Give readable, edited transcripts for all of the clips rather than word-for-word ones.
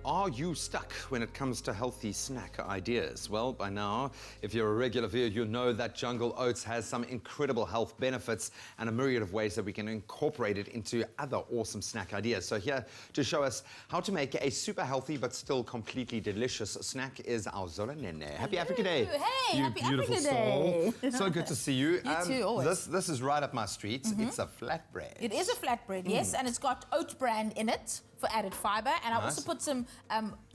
Are you stuck when it comes to healthy snack ideas? Well, by now, if you're a regular viewer, you know that Jungle Oats has some incredible health benefits and a myriad of ways that we can incorporate it into other awesome snack ideas. So here to show us how to make a super healthy but still completely delicious snack is our Zola Nene. Happy Africa Day. Hey, you happy beautiful Africa soul. Day. So good to see you. You too, always. This is right up my street. It's a flatbread. It is a flatbread, yes, and it's got oat bran in it for added fiber, and I also put some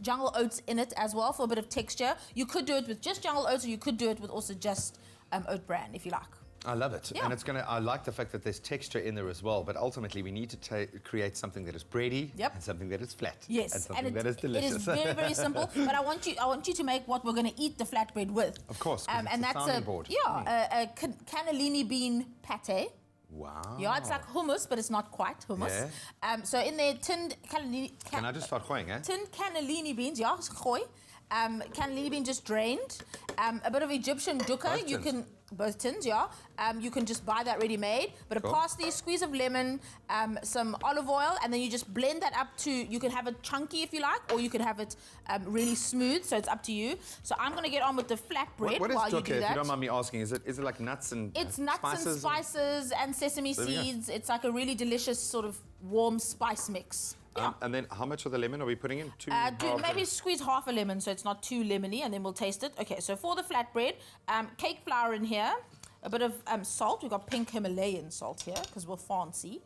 jungle oats in it as well for a bit of texture. You could do it with just jungle oats, or you could do it with also just oat bran if you like. I love it, Yeah. and I like the fact that there's texture in there as well, but ultimately we need to create something that is bready and something that is flat. Yes, and something that is delicious. It is very, very simple, but I want you to make what we're going to eat the flatbread with. Of course, and that's board. a cannellini bean pate. Wow. Yeah, it's like hummus, but it's not quite hummus. Yeah. So in there, tinned cannellini... Can I just start going, eh? Tinned cannellini beans, yeah, gooi. Cannellini bean just drained. A bit of Egyptian dukkha. You can... Both tins, yeah. You can just buy that ready-made. But a parsley, squeeze of lemon, some olive oil, and then you just blend that up to... You can have it chunky if you like, or you can have it really smooth, so it's up to you. So I'm going to get on with the flatbread what is while dukkha, you do that. if you don't mind me asking? Is it like nuts and It's nuts spices and spices and sesame seeds. It's like a really delicious sort of warm spice mix. Yeah. And then how much of the lemon are we putting in? Maybe squeeze half a lemon so it's not too lemony, and then we'll taste it. Okay, so for the flatbread, cake flour in here, a bit of salt. We've got pink Himalayan salt here because we're fancy,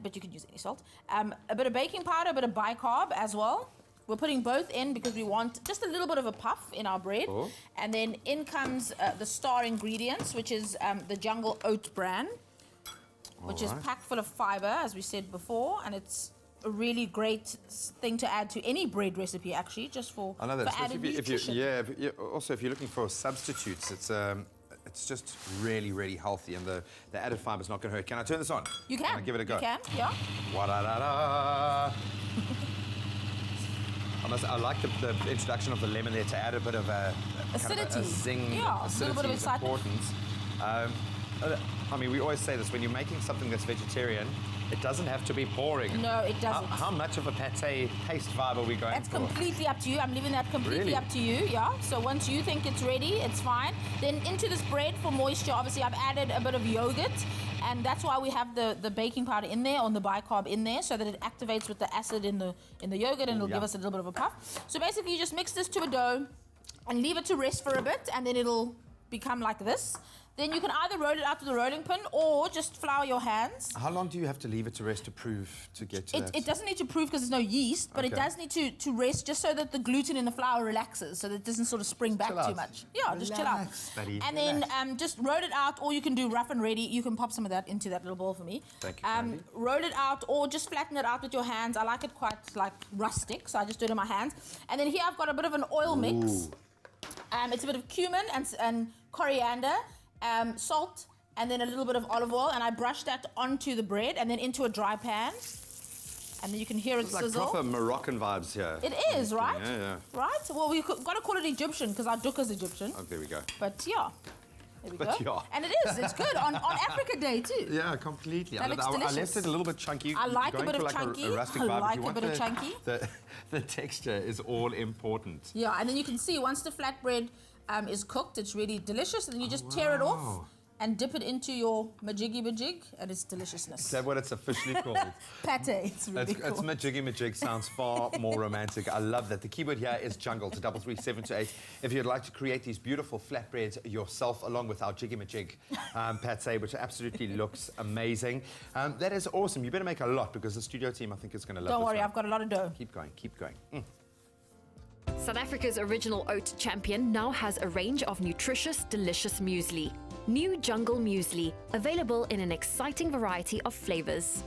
but you could use any salt. A bit of baking powder, a bit of bicarb as well. We're putting both in because we want just a little bit of a puff in our bread. Oh. And then in comes the star ingredients, which is the jungle oat bran, which is packed full of fiber, as we said before, and it's a really great thing to add to any bread recipe, actually, just for added nutrition. Also, if you're looking for substitutes, it's just really, really healthy, and the added fiber is not going to hurt. Can I turn this on? You can. Can I give it a go? You can, yeah. Wa-da-da-da. I like the introduction of the lemon there to add a bit of acidity. Kind of a zing. Yeah, a little bit of excitement. I mean, we always say this, when you're making something that's vegetarian, it doesn't have to be boring. No, it doesn't. How much of a pate taste vibe are we going That's for? completely up to you. I'm leaving that completely up to you, yeah. So once you think it's ready, it's fine. Then into this bread for moisture, obviously I've added a bit of yogurt, and that's why we have the baking powder in there, or the bicarb in there, so that it activates with the acid in the yogurt, and it'll give us a little bit of a puff. So basically you just mix this to a dough and leave it to rest for a bit, and then it'll become like this. Then you can either roll it out with a rolling pin or just flour your hands. How long do you have to leave it to rest to get to that? It doesn't need to prove because there's no yeast, but it does need to rest just so that the gluten in the flour relaxes, so that it doesn't sort of spring back too much. Yeah, just chill out. Buddy, and then just roll it out, or you can do rough and ready. You can pop some of that into that little bowl for me. Thank you, roll it out or just flatten it out with your hands. I like it quite like rustic, so I just do it in my hands. And then here I've got a bit of an oil mix. It's a bit of cumin and coriander. Salt, and then a little bit of olive oil, and I brush that onto the bread and then into a dry pan, and then you can hear it sizzle. It's like proper Moroccan vibes here. It is, right? Yeah. Right? Well, we've got to call it Egyptian because our dukkha is Egyptian. Oh, there we go. But yeah. There we go. Yeah. And it is. It's good on Africa Day too. Yeah, completely. That looks delicious. I left it a little bit chunky. I like a bit of chunky. A rustic vibe. I like a bit of chunky. The texture is all important. Yeah, and then you can see once the flatbread is cooked, it's really delicious, and then you just tear it off and dip it into your majiggy, and it's deliciousness. Is that what it's officially called? Pate. It's really cool. It's majiggy. Sounds far more romantic. I love that. The keyword here is jungle to 33728. If you'd like to create these beautiful flatbreads yourself, along with our jiggy pate, which absolutely looks amazing. That is awesome. You better make a lot, because the studio team, I think, is going to love Don't this worry, one. I've got a lot of dough. Keep going. South Africa's original oat champion now has a range of nutritious, delicious muesli. New Jungle Muesli, available in an exciting variety of flavors.